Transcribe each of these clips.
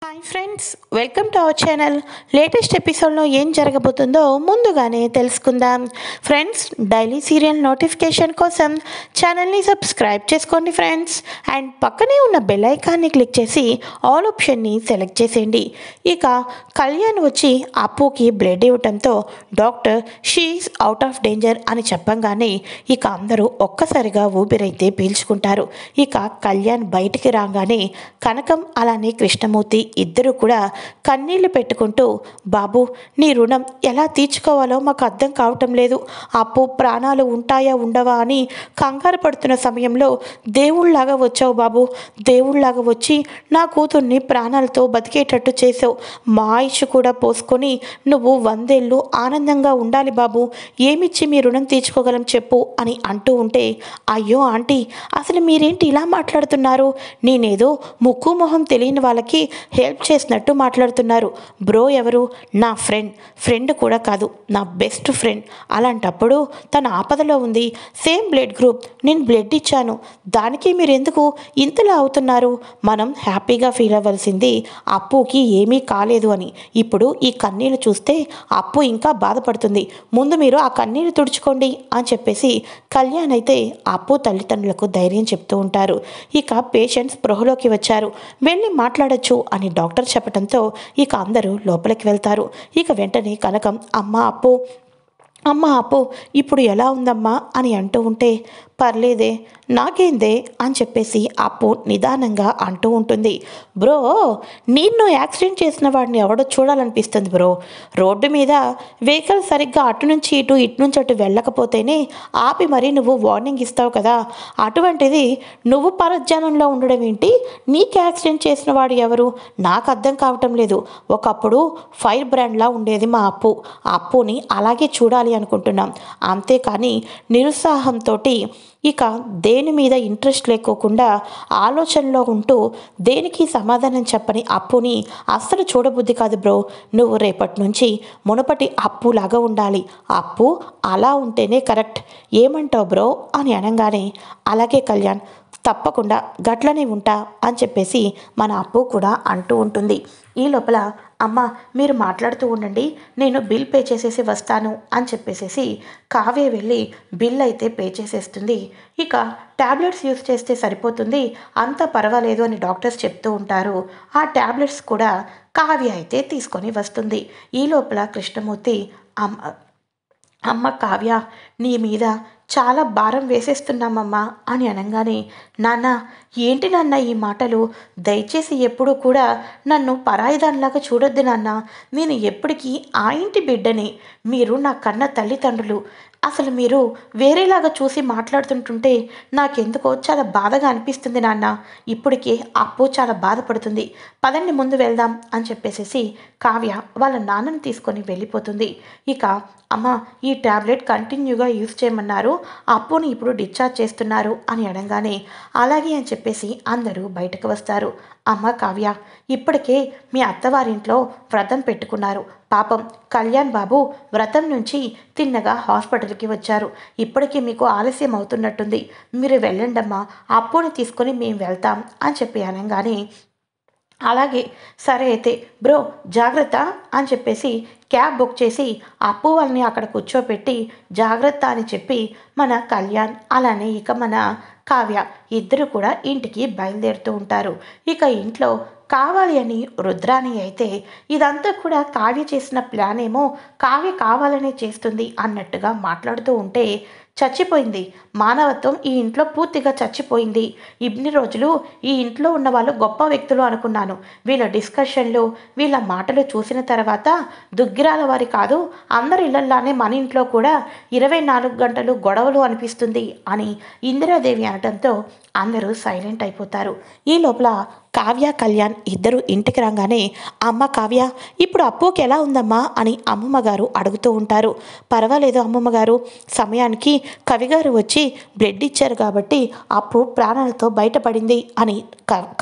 Hi friends, welcome to our channel. Latest ఎపిసోడ్లో ఏం జరగబోతుందో ముందుగానే తెలుసుకుందాం. ఫ్రెండ్స్, డైలీ సీరియల్ నోటిఫికేషన్ కోసం ఛానల్ని సబ్స్క్రైబ్ చేసుకోండి ఫ్రెండ్స్. అండ్ పక్కనే ఉన్న బెల్ ఐకాన్ని క్లిక్ చేసి ఆల్ ఆప్షన్ని సెలెక్ట్ చేసేయండి. ఇక కళ్యాణ్ వచ్చి అప్పుకి బ్లడ్ ఇవ్వటంతో doctor she is out of danger అని చెప్పంగానే ఇక అందరూ ఒక్కసారిగా ఊపిరైతే పీల్చుకుంటారు. ఇక కళ్యాణ్ బయటికి రాగానే కనకం అలానే కృష్ణమూర్తి ఇద్దరు కూడా కన్నీళ్లు పెట్టుకుంటూ, బాబు, నీ రుణం ఎలా తీర్చుకోవాలో మాకు అర్థం కావటం లేదు. అప్పు ప్రాణాలు ఉంటాయా ఉండవా అని కంగారు పడుతున్న సమయంలో దేవుళ్లాగా వచ్చావు బాబు. దేవుళ్లాగా వచ్చి నా కూతుర్ని ప్రాణాలతో బతికేటట్టు చేసావు. మా ఆయుష్ కూడా పోసుకొని నువ్వు 100 ఏళ్ళు ఆనందంగా ఉండాలి బాబు. ఏమిచ్చి మీ రుణం తీర్చుకోగలం చెప్పు అని అంటూ ఉంటే, అయ్యో ఆంటీ, అసలు మీరేంటి ఇలా మాట్లాడుతున్నారు? నేనేదో ముక్కు మొహం తెలియని వాళ్ళకి హెల్ప్ చేసినట్టు మాట్లాడుతున్నారు. బ్రో ఎవరు? నా ఫ్రెండ్ కూడా కాదు, నా బెస్ట్ ఫ్రెండ్. అలాంటప్పుడు తన ఆపదలో ఉంది, సేమ్ బ్లడ్ గ్రూప్, నేను బ్లడ్ ఇచ్చాను. దానికి మీరు ఎందుకు ఇంతలా అవుతున్నారు? మనం హ్యాపీగా ఫీల్ అవ్వాల్సింది అప్పుకి ఏమీ కాలేదు అని. ఇప్పుడు ఈ కన్నీళ్ళు చూస్తే అప్పు ఇంకా బాధపడుతుంది. ముందు మీరు ఆ కన్నీళ్ళు తుడుచుకోండి అని చెప్పేసి కళ్యాణ్ అయితే అప్పు తల్లిదండ్రులకు ధైర్యం చెప్తూ ఉంటారు. ఇక పేషెంట్ స్పృహలోకి వచ్చారు, వెళ్ళి మాట్లాడొచ్చు అని డాక్టర్ చెప్పడంతో ఇక అందరూ లోపలికి వెళ్తారు. ఇక వెంటనే కనకం, అమ్మ అప్పు ఇప్పుడు ఎలా ఉందమ్మా అని అంటూ ఉంటే, పర్లేదే, నాకేందే అని చెప్పేసి అప్పు నిదానంగా అంటూ ఉంటుంది. బ్రో, నిన్ను యాక్సిడెంట్ చేసిన వాడిని ఎవడో చూడాలనిపిస్తుంది బ్రో. రోడ్డు మీద వెహికల్ సరిగ్గా అటు నుంచి ఇటు నుంచి అటు వెళ్ళకపోతేనే ఆపి మరీ నువ్వు వార్నింగ్ ఇస్తావు కదా. అటువంటిది నువ్వు పరధ్యానంలో ఉండడం ఏంటి? నీకు యాక్సిడెంట్ చేసిన వాడు ఎవరు? నాకు అర్థం కావటం లేదు. ఒకప్పుడు ఫైర్ బ్రాండ్లా ఉండేది మా అప్పుని అలాగే చూడాలి అనుకుంటున్నాం. అంతేకాని నిరుత్సాహంతో ఇక దేని మీద ఇంట్రెస్ట్ లేకోకుండా ఆలోచనలో ఉంటూ దేనికి సమాధానం చెప్పని అప్పుని అస్సలు చూడబుద్ధి కాదు బ్రో. నువ్వు రేపటి నుంచి మునుపటి అప్పులాగా ఉండాలి. అప్పు అలా ఉంటేనే కరెక్ట్. ఏమంటావు బ్రో అని అనగానే, అలాగే కళ్యాణ్, తప్పకుండా గట్లనే ఉంటా అని చెప్పేసి మన అప్పు కూడా అంటూ ఉంటుంది. ఈ లోపల, అమ్మ, మీరు మాట్లాడుతూ ఉండండి, నేను బిల్ పే చేసేసి వస్తాను అని చెప్పేసి కావ్య వెళ్ళి బిల్ అయితే పే చేసేస్తుంది. ఇక ట్యాబ్లెట్స్ యూస్ చేస్తే సరిపోతుంది, అంత పర్వాలేదు అని డాక్టర్స్ చెప్తూ ఉంటారు. ఆ ట్యాబ్లెట్స్ కూడా కావ్య అయితే తీసుకొని వస్తుంది. ఈ లోపల కృష్ణమూర్తి, అమ్మ కావ్య, నీ మీద చాలా భారం వేసేస్తున్నామమ్మా అని అనగానే, నాన్న, ఏంటి నాన్న ఈ మాటలు? దయచేసి ఎప్పుడు కూడా నన్ను పరాయిదానిలాగా చూడొద్దు నాన్న. నేను ఎప్పటికీ ఆ ఇంటి బిడ్డని. మీరు నా కన్న తల్లిదండ్రులు. అసలు మీరు వేరేలాగా చూసి మాట్లాడుతుంటుంటే నాకెందుకో చాలా బాధగా అనిపిస్తుంది నాన్న. ఇప్పటికే అప్పు చాలా బాధపడుతుంది. పదండి ముందు వెళ్దాం అని చెప్పేసి కావ్య వాళ్ళ నాన్నని తీసుకొని వెళ్ళిపోతుంది. ఇక, అమ్మ, ఈ ట్యాబ్లెట్ కంటిన్యూగా యూజ్ చేయమన్నారు, అప్పుని ఇప్పుడు డిశ్చార్జ్ చేస్తున్నారు అని అనగానే, అలాగే అని చెప్పేసి అందరూ బయటకు వస్తారు. అమ్మ కావ్య, ఇప్పటికే మీ అత్తవారింట్లో వ్రతం పెట్టుకున్నారు. పాపం కళ్యాణ్ బాబు వ్రతం నుంచి తిన్నగా హాస్పిటల్కి వచ్చారు. ఇప్పటికీ మీకు ఆలస్యం అవుతున్నట్టుంది, మీరు వెళ్ళండమ్మా, అప్పుని తీసుకొని మేము వెళ్తాం అని చెప్పి అనగానే, అలాగే సరే అయితే బ్రో, జాగ్రత్త అని చెప్పేసి క్యాబ్ బుక్ చేసి అప్పు వాళ్ళని అక్కడ కూర్చోపెట్టి జాగ్రత్త అని చెప్పి మన కళ్యాణ్ అలానే ఇక మన కావ్య ఇద్దరు కూడా ఇంటికి బయలుదేరుతూ ఉంటారు. ఇక ఇంట్లో కావాలి అని రుద్రాని అయితే ఇదంతా కూడా కావ్య చేసిన ప్లాన్ ఏమో, కావ్య కావాలనే చేస్తుంది అన్నట్టుగా మాట్లాడుతూ ఉంటే, చచ్చిపోయింది మానవత్వం ఈ ఇంట్లో, పూర్తిగా చచ్చిపోయింది. ఇన్ని రోజులు ఈ ఇంట్లో ఉన్న వాళ్ళు గొప్ప వ్యక్తులు అనుకున్నాను. వీళ్ళ డిస్కషన్లు, వీళ్ళ మాటలు చూసిన తర్వాత దుగ్గిరాల వారి కాదు, అందరి ఇళ్లలానే మన ఇంట్లో కూడా 24 గంటలు గొడవలు అనిపిస్తుంది అని ఇందిరాదేవి అనడంతో అందరూ సైలెంట్ అయిపోతారు. ఈ లోపల కావ్య కళ్యాణ్ ఇద్దరు ఇంటికి రాగానే, అమ్మ కావ్య, ఇప్పుడు అప్పుకి ఎలా ఉందమ్మా అని అమ్మమ్మ గారు అడుగుతూ ఉంటారు. పర్వాలేదు అమ్మమ్మ గారు, సమయానికి కవిగారు వచ్చి బ్లడ్ ఇచ్చారు కాబట్టి అప్పు ప్రాణాలతో బయటపడింది అని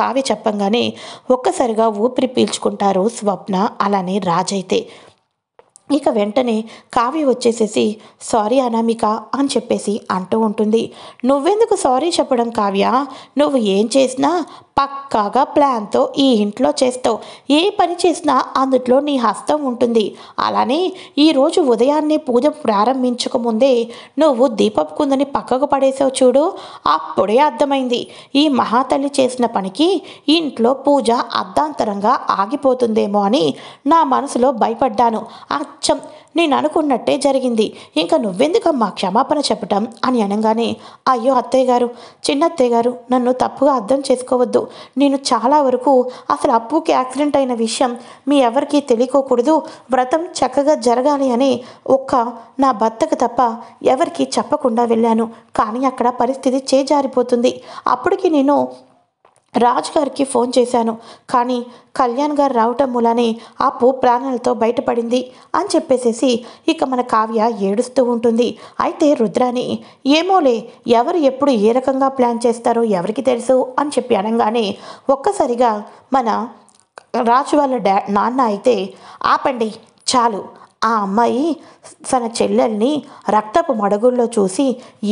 కావ్య చెప్పంగానే ఒక్కసారిగా ఊపిరి పీల్చుకుంటారు స్వప్న అలానే రాజైతే. ఇక వెంటనే కావ్య వచ్చేసేసి సారీ అనామిక అని చెప్పేసి అంటూ ఉంటుంది. నువ్వెందుకు సారీ చెప్పడం కావ్య, నువ్వు ఏం చేసినా పక్కాగా ప్లాన్తో ఈ ఇంట్లో చేస్తావు. ఏ పని చేసినా అందుట్లో నీ హస్తం ఉంటుంది. అలానే ఈరోజు ఉదయాన్నే పూజ ప్రారంభించకముందే నువ్వు దీపపు కుందని పక్కకు పడేసావు చూడు, అప్పుడే అర్థమైంది ఈ మహాతల్లి చేసిన పనికి ఇంట్లో పూజ అర్ధాంతరంగా ఆగిపోతుందేమో అని నా మనసులో భయపడ్డాను. అచ్చం నేను అనుకున్నట్టే జరిగింది. ఇంకా నువ్వెందుకమ్మా క్షమాపణ చెప్పటం అని అనగానే, అయ్యో అత్తయ్య గారు, చిన్నత్తయ్య గారు, నన్ను తప్పుగా అర్థం చేసుకోవద్దు. నేను చాలా వరకు అసలు అప్పుకి యాక్సిడెంట్ అయిన విషయం మీ ఎవరికీ తెలియకూడదు, వ్రతం చక్కగా జరగాలి అని నా భర్తకు తప్ప ఎవరికి చెప్పకుండా వెళ్ళాను. కానీ అక్కడ పరిస్థితి చేజారిపోతుంది. అప్పటికి నేను రాజుగారికి ఫోన్ చేశాను. కానీ కళ్యాణ్ గారు రావటం మూలానే అప్పు ప్రాణాలతో బయటపడింది అని చెప్పేసేసి ఇక మన కావ్య ఏడుస్తూ ఉంటుంది. అయితే రుద్రాని ఏమోలే, ఎవరు ఎప్పుడు ఏ రకంగా ప్లాన్ చేస్తారో ఎవరికి తెలుసు అని చెప్పి అనగానే ఒక్కసారిగా మన రాజు వాళ్ళ నాన్న అయితే ఆపండి చాలు, ఆ అమ్మాయి తన చెల్లెల్ని రక్తపు మడుగుల్లో చూసి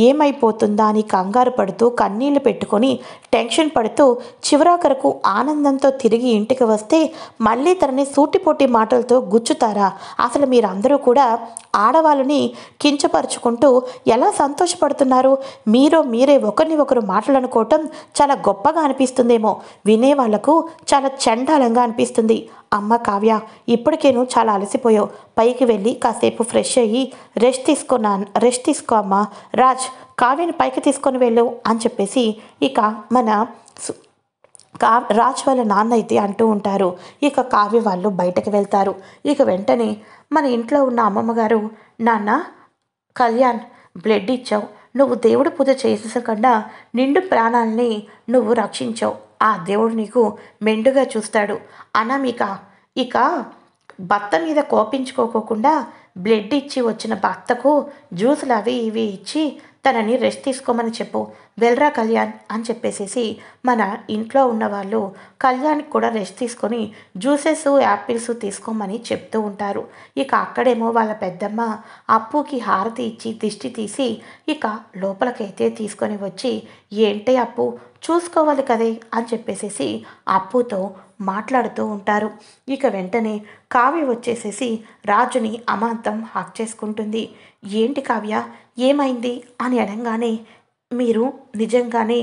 ఏమైపోతుందా అని కంగారు పడుతూ కన్నీళ్లు పెట్టుకొని టెన్షన్ పడుతూ చివరాఖరకు ఆనందంతో తిరిగి ఇంటికి వస్తే మళ్ళీ తనని సూటిపోటి మాటలతో గుచ్చుతారా? అసలు మీరందరూ కూడా ఆడవాళ్ళని కించపరుచుకుంటూ ఎలా సంతోషపడుతున్నారు? మీరే ఒకరిని ఒకరు మాటలనుకోవటం చాలా గొప్పగా అనిపిస్తుందేమో, వినేవాళ్లకు చాలా చండాలంగా అనిపిస్తుంది. అమ్మ కావ్య, ఇప్పటికేను చాలా అలసిపోయావు, పైకి వెళ్ళి కాసేపు ఫ్రెష్ అయ్యి రెస్ట్ తీసుకో అమ్మా. రాజ్, కావ్యని పైకి తీసుకొని వెళ్ళు అని చెప్పేసి ఇక మన రాజ్ వాళ్ళ నాన్న అయితే అంటూ ఉంటారు. ఇక కావ్య వాళ్ళు బయటకు వెళ్తారు. ఇక వెంటనే మన ఇంట్లో ఉన్న అమ్మమ్మ గారు, నాన్న కళ్యాణ్ బ్లడ్ ఇచ్చావు, నువ్వు దేవుడు పూజ చేసేసకుండా నిండు ప్రాణాలని నువ్వు రక్షించావు, ఆ దేవుడు నీకు మెండుగా చూస్తాడు. అనామిక ఇక భర్త మీద కోపించుకోకుండా బ్లడ్ ఇచ్చి వచ్చిన భర్తకు జ్యూసులు అవి ఇవి ఇచ్చి తనని రెస్ట్ తీసుకోమని చెప్పు, వెళ్ళరా కళ్యాణ్ అని చెప్పేసేసి మన ఇంట్లో ఉన్నవాళ్ళు కళ్యాణ్కి కూడా రెస్ట్ తీసుకొని జ్యూసెస్ యాపిల్స్ తీసుకోమని చెప్తూ ఉంటారు. ఇక అక్కడేమో వాళ్ళ పెద్దమ్మ అప్పుకి హారతి ఇచ్చి దిష్టి తీసి ఇక లోపలికైతే తీసుకొని వచ్చి, ఏంటే అప్పు, చూసుకోవాలి కదే అని చెప్పేసేసి అప్పుతో మాట్లాడుతూ ఉంటారు. ఇక వెంటనే కావ్య వచ్చేసేసి రాజుని అమాంతం హక్ చేసుకుంటుంది. ఏంటి కావ్య, ఏమైంది అని అనగానే, మీరు నిజంగానే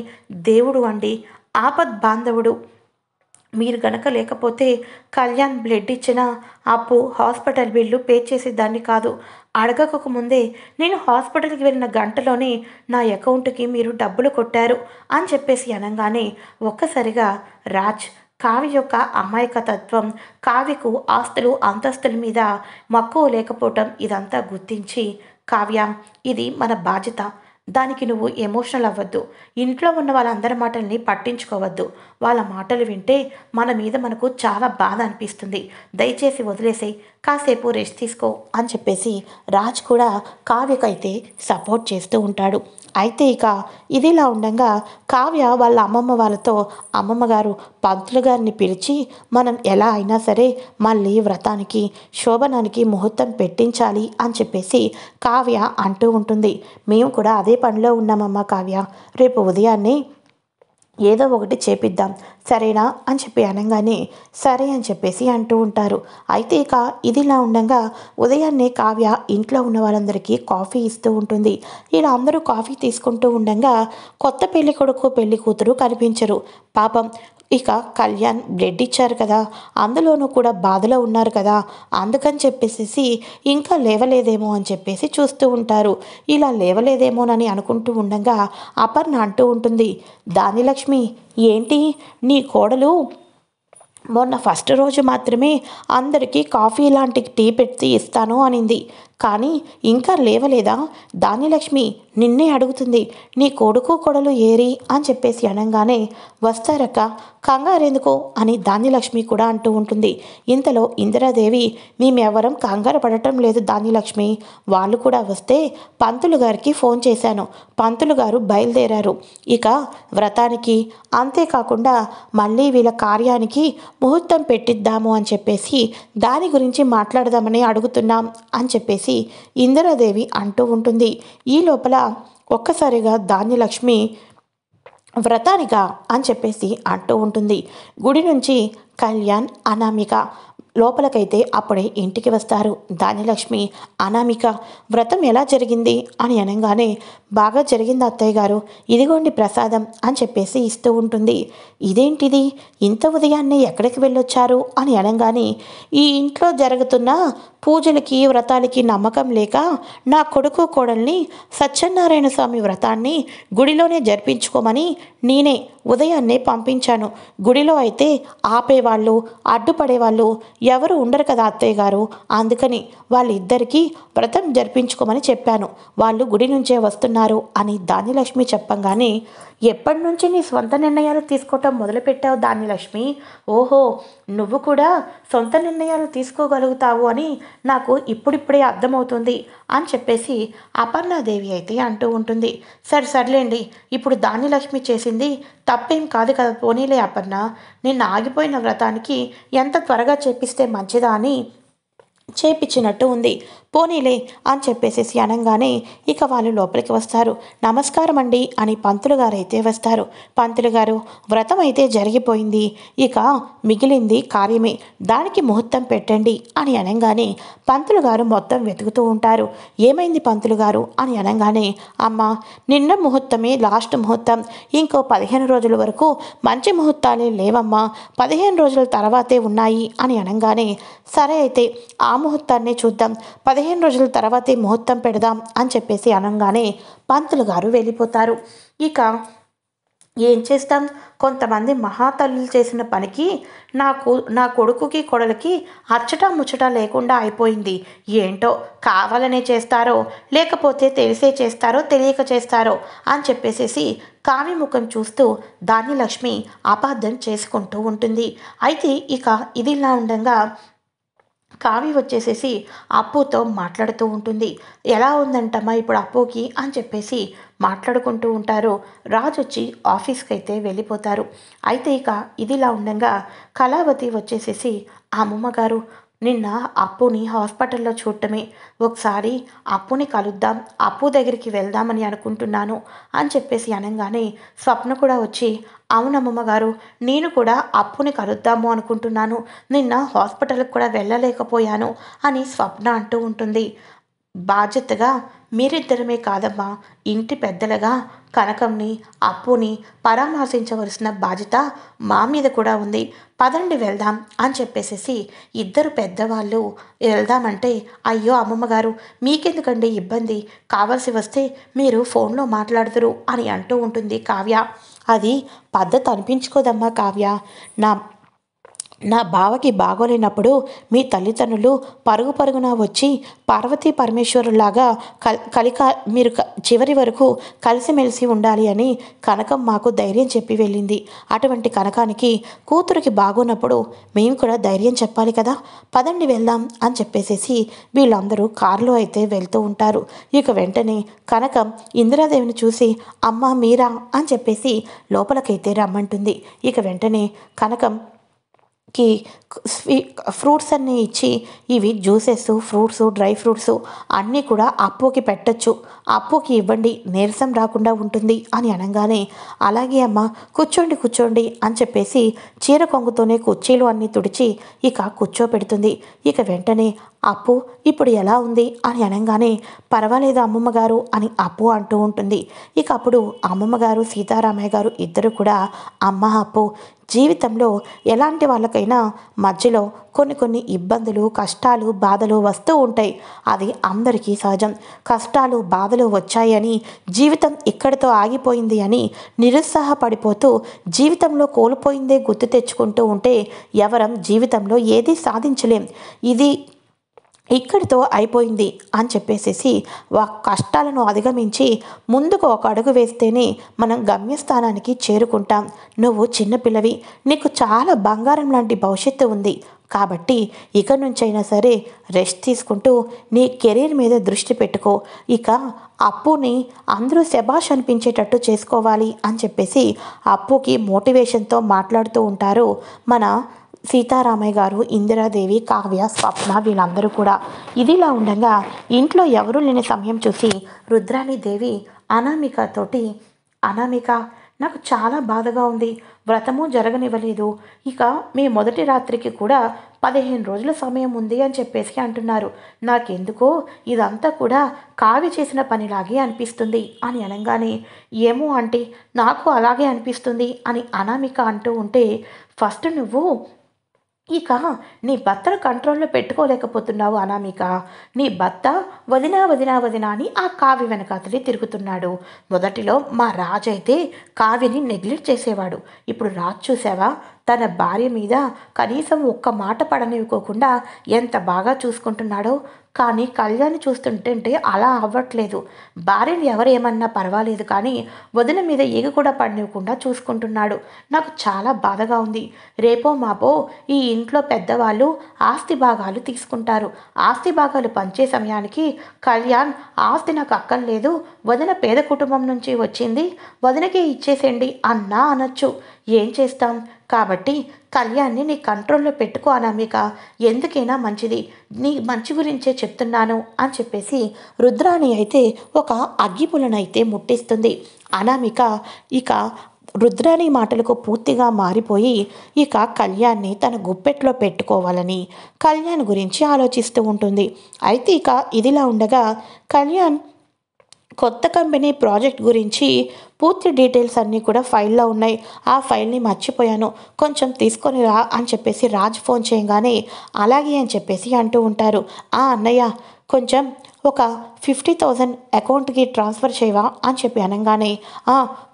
దేవుడు అండి, ఆపద్ బాంధవుడు. మీరు గనక లేకపోతే కళ్యాణ్ బ్లడ్ ఇచ్చిన అప్పు హాస్పిటల్ బిల్లు పే చేసేదాన్ని కాదు. అడగక ముందే నేను హాస్పిటల్కి వెళ్ళిన గంటలోనే నా అకౌంట్కి మీరు డబ్బులు కొట్టారు అని చెప్పేసి అనగానే ఒక్కసారిగా రాజ్ కావ్య యొక్క అమాయకతత్వం, కావ్యకు ఆస్తులు అంతస్తుల మీద మక్కువ లేకపోవటం ఇదంతా గుర్తించి, కావ్య ఇది మన బాధ్యత, దానికి నువ్వు ఎమోషనల్ అవ్వద్దు, ఇంట్లో ఉన్న వాళ్ళందరి మాటల్ని పట్టించుకోవద్దు, వాళ్ళ మాటలు వింటే మన మీద మనకు చాలా బాధ అనిపిస్తుంది, దయచేసి వదిలేసేయి, కాసేపు రెస్ట్ తీసుకో అని చెప్పేసి రాజ్ కూడా కావ్యకైతే సపోర్ట్ చేస్తూ ఉంటాడు. అయితే ఇక ఇదిలా ఉండగా కావ్య వాళ్ళ అమ్మమ్మ వాళ్ళతో, అమ్మమ్మ గారు పంతులు గారిని పిలిచి మనం ఎలా అయినా సరే మళ్ళీ వ్రతానికి శోభనానికి ముహూర్తం పెట్టించాలి అని చెప్పేసి కావ్య అంటూ ఉంటుంది. మేము కూడా అదే పనిలో ఉన్నామమ్మా కావ్య, రేపు ఉదయాన్నే ఏదో ఒకటి చేపిద్దాం సరేనా అని చెప్పి అనగానే సరే అని చెప్పేసి అంటూ ఉంటారు. అయితే ఇక ఇదిలా ఉండగా ఉదయాన్నే కావ్య ఇంట్లో ఉన్న వాళ్ళందరికీ కాఫీ ఇస్తూ ఉంటుంది. ఇలా అందరూ కాఫీ తీసుకుంటూ ఉండగా కొత్త పెళ్లి కొడుకు పెళ్లి కూతురు కనిపించరు. పాపం ఇక కళ్యాణ్ బ్లడ్ ఇచ్చారు కదా, అందులోనూ కూడా బాధలో ఉన్నారు కదా, అందుకని చెప్పేసి ఇంకా లేవలేదేమో అని చెప్పేసి చూస్తూ ఉంటారు. ఇలా లేవలేదేమోనని అనుకుంటూ ఉండగా అపర్ణ అంటూ ఉంటుంది, దానిలక్ష్మి ఏంటి నీ కోడలు మొన్న ఫస్ట్ రోజు మాత్రమే అందరికీ కాఫీ లాంటి టీ పెట్టి ఇస్తాను అనింది, కానీ ఇంకా లేవలేదా? ధాన్యలక్ష్మి నిన్నే అడుగుతుంది, నీ కొడుకు కొడలు ఏరి అని చెప్పేసి అనగానే, వస్తారక్క, కంగారెందుకు అని ధాన్యలక్ష్మి కూడా అంటూ ఉంటుంది. ఇంతలో ఇందిరాదేవి, మేమెవరం కంగారు పడటం లేదు ధాన్యలక్ష్మి, వాళ్ళు కూడా వస్తే పంతులు గారికి ఫోన్ చేశాను, పంతులు గారు బయలుదేరారు. ఇక వ్రతానికి, అంతేకాకుండా మళ్ళీ వీళ్ళ కార్యానికి ముహూర్తం పెట్టిద్దాము అని చెప్పేసి దాని గురించి మాట్లాడదామని అడుగుతున్నాం అని చెప్పేసి ఇందిరాదేవి అంటూ ఉంటుంది. ఈ లోపల ఒక్కసారిగా ధాన్యలక్ష్మి వ్రతానికా అని చెప్పేసి అంటూ ఉంటుంది. గుడి నుంచి కళ్యాణ్, అనామిక లోపలకైతే అప్పుడే ఇంటికి వస్తారు. ధాన్యలక్ష్మి, అనామిక, వ్రతం ఎలా జరిగింది అని అనగానే, బాగా జరిగింది అత్తయ్య గారు, ఇదిగోండి ప్రసాదం అని చెప్పేసి ఇస్తూ ఉంటుంది. ఇదేంటిది, ఇంత ఉదయాన్నే ఎక్కడికి వెళ్ళొచ్చారు అని అనగానే, ఈ ఇంట్లో జరుగుతున్న పూజలకి వ్రతాలకి నమ్మకం లేక నా కొడుకు కోడల్ని సత్యనారాయణ స్వామి వ్రతాన్ని గుడిలోనే జరిపించుకోమని నేనే ఉదయాన్నే పంపించాను. గుడిలో అయితే ఆపేవాళ్ళు, అడ్డుపడేవాళ్ళు ఎవరు ఉండరు కదా అత్తయ్య గారు, అందుకని వాళ్ళిద్దరికీ వ్రతం జరిపించుకోమని చెప్పాను, వాళ్ళు గుడి నుంచే వస్తున్నారు అని ధాన్యలక్ష్మి చెప్పంగానే, ఎప్పటి నుంచి నీ సొంత నిర్ణయాలు తీసుకోవటం మొదలుపెట్టావు ధాన్యలక్ష్మి? ఓహో, నువ్వు కూడా సొంత నిర్ణయాలు తీసుకోగలుగుతావు అని నాకు ఇప్పుడిప్పుడే అర్థమవుతుంది అని చెప్పేసి అపర్ణాదేవి అయితే అంటూ ఉంటుంది. సర్లేండి, ఇప్పుడు ధాన్యలక్ష్మి చేసింది తప్పేం కాదు కదా, పోనీలే అపర్ణ, నిన్న ఆగిపోయిన వ్రతానికి ఎంత త్వరగా చేపిస్తే మంచిదా అని చేపించినట్టు ఉంది, పోనీలే అని చెప్పేసేసి అనగానే ఇక వాళ్ళు లోపలికి వస్తారు. నమస్కారం అండి అని పంతులు గారు అయితే వస్తారు. పంతులు గారు, వ్రతం అయితే జరిగిపోయింది, ఇక మిగిలింది కార్యమే, దానికి ముహూర్తం పెట్టండి అని అనగానే పంతులు గారు మొత్తం వెతుకుతూ ఉంటారు. ఏమైంది పంతులు గారు అని అనగానే, అమ్మ, నిన్న ముహూర్తమే లాస్ట్ ముహూర్తం, ఇంకో 15 రోజుల వరకు మంచి ముహూర్తాలే లేవమ్మా, 15 రోజుల తర్వాతే ఉన్నాయి అని అనగానే, సరే అయితే ఆ ముహూర్తాన్ని చూద్దాం, 15 రోజుల తర్వాతే ముహూర్తం పెడదాం అని చెప్పేసి అనగానే పంతులు గారు వెళ్ళిపోతారు. ఇక ఏం చేస్తాం, కొంతమంది మహాతల్లులు చేసిన పనికి నా కొడుకుకి కొడలకి అచ్చటా ముచ్చటా లేకుండా అయిపోయింది. ఏంటో కావాలనే చేస్తారో లేకపోతే తెలిసే చేస్తారో తెలియక చేస్తారో అని చెప్పేసేసి కావి ముఖం చూస్తూ ధాన్యలక్ష్మి అపార్థం చేసుకుంటూ ఉంటుంది. అయితే ఇక ఇదిలా ఉండగా కావి వచ్చేసేసి అప్పుతో మాట్లాడుతూ ఉంటుంది. ఎలా ఉందంటమ్మా ఇప్పుడు అప్పుకి అని చెప్పేసి మాట్లాడుకుంటూ ఉంటారు. రాజు వచ్చి ఆఫీస్కి అయితే వెళ్ళిపోతారు. అయితే ఇక ఇదిలా ఉండగా కళావతి వచ్చేసేసి, అమ్మమ్మ గారు, నిన్న అప్పుని హాస్పిటల్లో చూడటమే, ఒకసారి అప్పుని కలుద్దాం, అప్పు దగ్గరికి వెళ్దామని అనుకుంటున్నాను అని చెప్పేసి అనగానే స్వప్న కూడా వచ్చి, అవునమ్మమ్మ గారు, నేను కూడా అప్పుని కలుద్దాము అనుకుంటున్నాను, నిన్న హాస్పిటల్కి కూడా వెళ్ళలేకపోయాను అని స్వప్న అంటూ ఉంటుంది. బాధ్యతగా మీరిద్దరమే కాదమ్మా, ఇంటి పెద్దలుగా కనకంని, అప్పుని పరామర్శించవలసిన బాధ్యత మా మీద కూడా ఉంది, పదండి వెళ్దాం అని చెప్పేసేసి ఇద్దరు పెద్దవాళ్ళు వెళ్దామంటే, అయ్యో అమ్మమ్మ గారు, మీకెందుకండి ఇబ్బంది, కావాల్సి వస్తే మీరు ఫోన్లో మాట్లాడుదురు అని అంటూ ఉంటుంది కావ్య. అది పద్ధతి అనిపించుకోదమ్మా కావ్య, నా బావకి బాగోలేనప్పుడు మీ తల్లిదండ్రులు పరుగు పరుగున వచ్చి పార్వతీ పరమేశ్వరులాగా మీరు చివరి వరకు కలిసిమెలిసి ఉండాలి అని కనకం మాకు ధైర్యం చెప్పి వెళ్ళింది. అటువంటి కనకానికి కూతురికి బాగోనప్పుడు మేము కూడా ధైర్యం చెప్పాలి కదా, పదండి వెళ్దాం అని చెప్పేసేసి వీళ్ళందరూ కారులో అయితే వెళ్తూ ఉంటారు. ఇక వెంటనే కనకం ఇందిరాదేవిని చూసి, అమ్మ మీరా అని చెప్పేసి లోపలికైతే రమ్మంటుంది. ఇక వెంటనే కనకం ఫ్రూట్స్ అన్నీ ఇచ్చి, ఇవి జ్యూసెస్, ఫ్రూట్స్, డ్రై ఫ్రూట్స్ అన్నీ కూడా అప్పుకి పెట్టచ్చు, అప్పుకి ఇవ్వండి, నీరసం రాకుండా ఉంటుంది అని అనగానే, అలాగే అమ్మ, కూర్చోండి అని చెప్పేసి చీర కొంగుతోనే కుర్చీలు అన్నీ తుడిచి ఇక కూర్చోపెడుతుంది. ఇక వెంటనే అప్పు ఇప్పుడు ఎలా ఉంది అని అనగానే, పర్వాలేదు అమ్మమ్మ గారు అని అప్పు అంటూ ఉంటుంది. ఇక అప్పుడు అమ్మమ్మ గారు సీతారామయ్య గారు ఇద్దరు కూడా, అమ్మ అప్పు, జీవితంలో ఎలాంటి వాళ్ళకైనా మధ్యలో కొన్ని ఇబ్బందులు, కష్టాలు, బాధలు వస్తూ ఉంటాయి, అది అందరికీ సహజం. కష్టాలు, బాధలు వచ్చాయని జీవితం ఇక్కడితో ఆగిపోయింది అని నిరుత్సాహపడిపోతూ జీవితంలో కోల్పోయిందే గుర్తు తెచ్చుకుంటూ ఉంటే ఎవరం జీవితంలో ఏదీ సాధించలేం. ఇది ఇక్కడితో అయిపోయింది అని చెప్పేసేసి కష్టాలను అధిగమించి ముందుకు ఒక అడుగు వేస్తేనే మనం గమ్యస్థానానికి చేరుకుంటాం. నువ్వు చిన్నపిల్లవి, నీకు చాలా బంగారం లాంటి భవిష్యత్తు ఉంది. కాబట్టి ఇక నుంచైనా సరే రెస్ట్ తీసుకుంటూ నీ కెరీర్ మీద దృష్టి పెట్టుకో. ఇక అప్పుని అందరూ శభాష్ అనిపించేటట్టు చేసుకోవాలి అని చెప్పేసి అప్పుకి మోటివేషన్తో మాట్లాడుతూ ఉంటారు మన సీతారామయ్య గారు, ఇందిరాదేవి, కావ్య, స్వప్న వీళ్ళందరూ కూడా. ఇదిలా ఉండగా ఇంట్లో ఎవరూ లేని సమయం చూసి రుద్రాణీదేవి అనామికతోటి, అనామిక నాకు చాలా బాధగా ఉంది, వ్రతము జరగనివ్వలేదు, ఇక మీ మొదటి రాత్రికి కూడా 15 రోజుల సమయం ఉంది అని చెప్పేసి అంటున్నారు. నాకెందుకో ఇదంతా కూడా కావ్య చేసిన పనిలాగే అనిపిస్తుంది అని అనగానే, ఏమో ఆంటీ నాకు అలాగే అనిపిస్తుంది అని అనామిక అంటూ ఉంటే, ఫస్ట్ నువ్వు ఇక నీ భర్తను కంట్రోల్లో పెట్టుకోలేకపోతున్నావు అనామిక. నీ భర్త వదినా వదినా వదినా అని ఆ కావ్య వెనకాతలే తిరుగుతున్నాడు. మొదటిలో మా రాజు అయితే కావ్యని నెగ్లెక్ట్ చేసేవాడు. ఇప్పుడు రాజు చూసావా, తన భార్య మీద కనీసం ఒక్క మాట పడనివ్వకోకుండా ఎంత బాగా చూసుకుంటున్నాడో. కానీ కళ్యాణ్ చూస్తుంటే అలా అవ్వట్లేదు. భార్యను ఎవరేమన్నా పర్వాలేదు, కానీ వదిన మీద ఈగ కూడా పడనివ్వకుండా చూసుకుంటున్నాడు. నాకు చాలా బాధగా ఉంది. రేపో మాపో ఈ ఇంట్లో పెద్దవాళ్ళు ఆస్తి భాగాలు తీసుకుంటారు. ఆస్తి భాగాలు పంచే సమయానికి కళ్యాణ్ ఆస్తి నాకు అక్కర్లేదు, వదిన పేద కుటుంబం నుంచి వచ్చింది, వదినకే ఇచ్చేసేయండి అన్నా అనొచ్చు. ఏం చేస్తాం? కాబట్టి కళ్యాణ్ని నీ కంట్రోల్లో పెట్టుకో అనామిక, ఎందుకైనా మంచిది, నీ మంచి గురించే చెప్తున్నాను అని చెప్పేసి రుద్రాణి అయితే ఒక అగ్గిపులనైతే ముట్టిస్తుంది. అనామిక ఇక రుద్రాణి మాటలకు పూర్తిగా మారిపోయి ఇక కళ్యాణ్ని తన గుప్పెట్లో పెట్టుకోవాలని కళ్యాణ్ గురించి ఆలోచిస్తూ ఉంటుంది. అయితే ఇక ఇదిలా ఉండగా కళ్యాణ్ కొత్త కంపెనీ ప్రాజెక్ట్ గురించి పూర్తి డీటెయిల్స్ అన్నీ కూడా ఫైల్లో ఉన్నాయి. ఆ ఫైల్ని మర్చిపోయాను, కొంచెం తీసుకొని రా అని చెప్పేసి రాజ్ ఫోన్ చేయగానే అలాగే అని చెప్పేసి అంటూ ఉంటారు. అన్నయ్య కొంచెం ఒక 50,000 అకౌంట్కి ట్రాన్స్ఫర్ చేయవా అని చెప్పి అనగానే,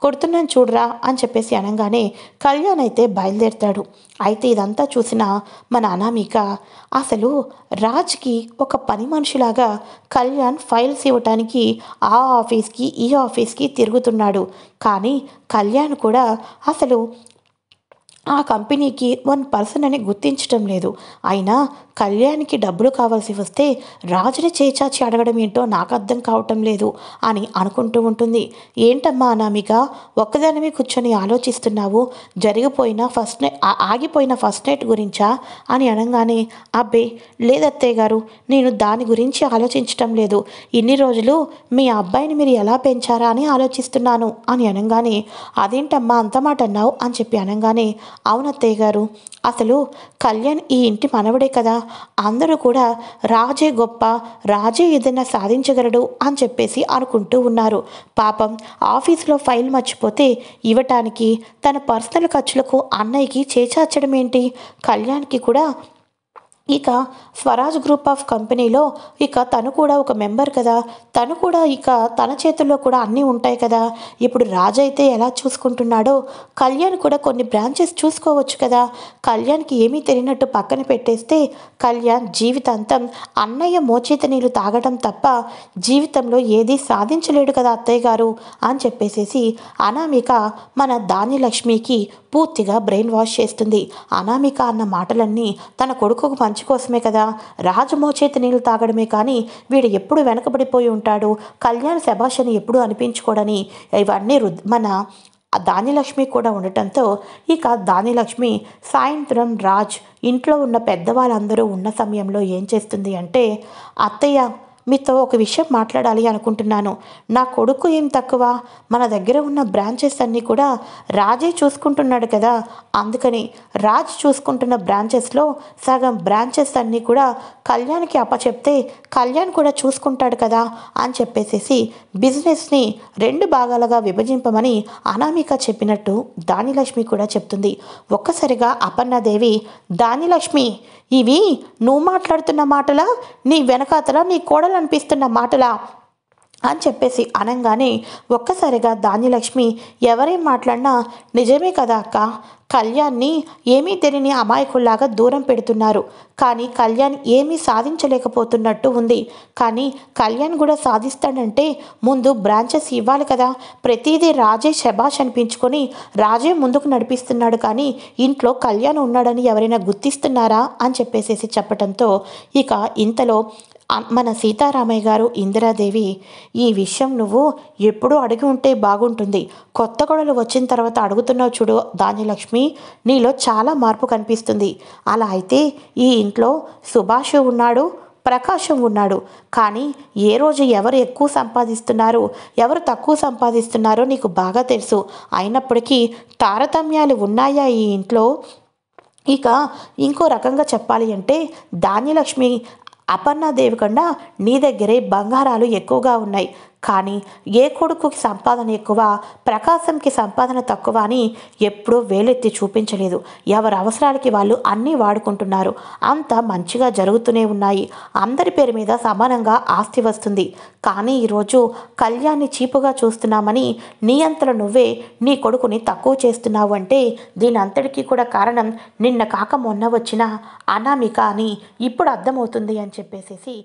కొడుతున్నాను చూడరా అని చెప్పేసి అనగానే కళ్యాణ్ అయితే బయలుదేరుతాడు. అయితే ఇదంతా చూసిన మన అనామిక అసలు రాజ్కి ఒక పని మనిషిలాగా కళ్యాణ్ ఫైల్స్ ఇవ్వటానికి ఆ ఆఫీస్కి ఈ ఆఫీస్కి తిరుగుతున్నాడు. కానీ కళ్యాణ్ కూడా అసలు ఆ కంపెనీకి 1% అని గుర్తించడం లేదు. అయినా కళ్యాణ్కి డబ్బులు కావాల్సి వస్తే రాజుని చేచాచి అడగడం ఏంటో నాకు అర్థం కావటం లేదు అని అనుకుంటూ ఉంటుంది. ఏంటమ్మా అనామిక ఒక్కదానివి కూర్చొని ఆలోచిస్తున్నావు, జరిగిపోయిన ఆగిపోయిన ఫస్ట్ నైట్ గురించా అని అనగానే, అబ్బే లేదత్తయ్య గారు, నేను దాని గురించి ఆలోచించటం లేదు, ఇన్ని రోజులు మీ అబ్బాయిని మీరు ఎలా పెంచారా అని ఆలోచిస్తున్నాను అని అనగానే, అదేంటమ్మా అంత మాట అన్నావు అని చెప్పి అనగానే, అవునత్తయ్య గారు, అసలు కళ్యాణ్ ఈ ఇంటి మనవడే కదా, అందరూ కూడా రాజే గొప్ప, రాజే ఏదైనా సాధించగలడు అని చెప్పేసి అనుకుంటూ ఉన్నారు. పాపం ఆఫీసులో ఫైల్ మర్చిపోతే ఇవ్వటానికి తన పర్సనల్ ఖర్చులకు అన్నయ్యకి చేచార్చడం ఏంటి? కళ్యాణ్కి కూడా ఇక స్వరాజ్ గ్రూప్ ఆఫ్ కంపెనీలో ఇక తను కూడా ఒక మెంబర్ కదా, తను కూడా ఇక తన చేతుల్లో కూడా అన్నీ ఉంటాయి కదా. ఇప్పుడు రాజు అయితే ఎలా చూసుకుంటున్నాడో కళ్యాణ్ కూడా కొన్ని బ్రాంచెస్ చూసుకోవచ్చు కదా. కళ్యాణ్కి ఏమీ తెలియనట్టు పక్కన పెట్టేస్తే కళ్యాణ్ జీవితాంతం అన్నయ్య మోచేత నీళ్ళు తాగడం తప్ప జీవితంలో ఏదీ సాధించలేడు కదా అత్తయ్య గారు అని చెప్పేసేసి అనామిక మన ధాన్యలక్ష్మికి పూర్తిగా బ్రెయిన్ వాష్ చేస్తుంది. అనామిక అన్న మాటలన్నీ తన కొడుకుకు మంచి కోసమే కదా, రాజు మోచేతి నీళ్ళు తాగడమే కానీ వీడు ఎప్పుడు వెనకబడిపోయి ఉంటాడు, కళ్యాణ్ శభాషని ఎప్పుడు అనిపించుకోడని ఇవన్నీ మన ధాన్యలక్ష్మి కూడా ఉండటంతో ఇక ధాన్యలక్ష్మి సాయంత్రం రాజ్ ఇంట్లో ఉన్న పెద్దవాళ్ళందరూ ఉన్న సమయంలో ఏం చేస్తుంది అంటే, అత్తయ్య మీతో ఒక విషయం మాట్లాడాలి అనుకుంటున్నాను. నా కొడుకు ఏం తక్కువ, మన దగ్గర ఉన్న బ్రాంచెస్ అన్నీ కూడా రాజే చూసుకుంటున్నాడు కదా, అందుకని రాజ్ చూసుకుంటున్న బ్రాంచెస్లో సగం బ్రాంచెస్ అన్నీ కూడా కళ్యాణ్కి అప్పచెప్తే కళ్యాణ్ కూడా చూసుకుంటాడు కదా అని చెప్పేసేసి బిజినెస్ని 2 భాగాలుగా విభజింపమని అనామిక చెప్పినట్టు ధాన్యలక్ష్మి కూడా చెప్తుంది. ఒక్కసారిగా అపర్ణాదేవి, ధాన్యలక్ష్మి ఇవి నువ్వు మాట్లాడుతున్న మాటలా, నీ వెనకాతల నీ కోడలు అనిపిస్తున్న మాటలా అని చెప్పేసి అనంగానే ఒక్కసారిగా ధాన్యలక్ష్మి ఎవరేం మాట్లాడినా నిజమే కదా అక్క, కళ్యాణ్ని ఏమీ తెలియని అమాయకుల్లాగా దూరం పెడుతున్నారు. కానీ కళ్యాణ్ ఏమీ సాధించలేకపోతున్నట్టు ఉంది. కానీ కళ్యాణ్ కూడా సాధిస్తాడంటే ముందు బ్రాంచెస్ ఇవ్వాలి కదా. ప్రతిదీ రాజే శబాష్ అనిపించుకొని రాజే ముందుకు నడిపిస్తున్నాడు. కానీ ఇంట్లో కళ్యాణ్ ఉన్నాడని ఎవరైనా గుర్తిస్తున్నారా అని చెప్పేసి చెప్పడంతో ఇక ఇంతలో మన సీతారామయ్య గారు ఇందిరాదేవి, ఈ విషయం నువ్వు ఎప్పుడూ అడిగి ఉంటే బాగుంటుంది. కొత్త గొడవలు వచ్చిన తర్వాత అడుగుతున్నావు చూడు ధాన్యలక్ష్మి, నీలో చాలా మార్పు కనిపిస్తుంది. అలా అయితే ఈ ఇంట్లో సుభాష్ ఉన్నాడు, ప్రకాశం ఉన్నాడు. కానీ ఏ రోజు ఎవరు ఎక్కువ సంపాదిస్తున్నారు, ఎవరు తక్కువ సంపాదిస్తున్నారో నీకు బాగా తెలుసు. అయినప్పటికీ తారతమ్యాలు ఉన్నాయా ఈ ఇంట్లో? ఇక ఇంకో రకంగా చెప్పాలి అంటే ధాన్యలక్ష్మి అపర్ణాదేవి కన్నా నీ దగ్గరే బంగారాలు ఎక్కువగా ఉన్నాయి. కానీ ఏ కొడుకుకి సంపాదన ఎక్కువ, ప్రకాశంకి సంపాదన తక్కువ అని ఎప్పుడూ వేలెత్తి చూపించలేదు. ఎవరి అవసరాలకి వాళ్ళు అన్నీ వాడుకుంటున్నారు. అంత మంచిగా జరుగుతూనే ఉన్నాయి. అందరి పేరు మీద సమానంగా ఆస్తి వస్తుంది. కానీ ఈరోజు కళ్యాణ్ని చీపుగా చూస్తున్నామని నీ అంతలో నువ్వే నీ కొడుకుని తక్కువ చేస్తున్నావు అంటే దీని అంతటికీ కూడా కారణం నిన్న కాక మొన్న వచ్చిన అనామిక అని ఇప్పుడు అర్థమవుతుంది అని చెప్పేసి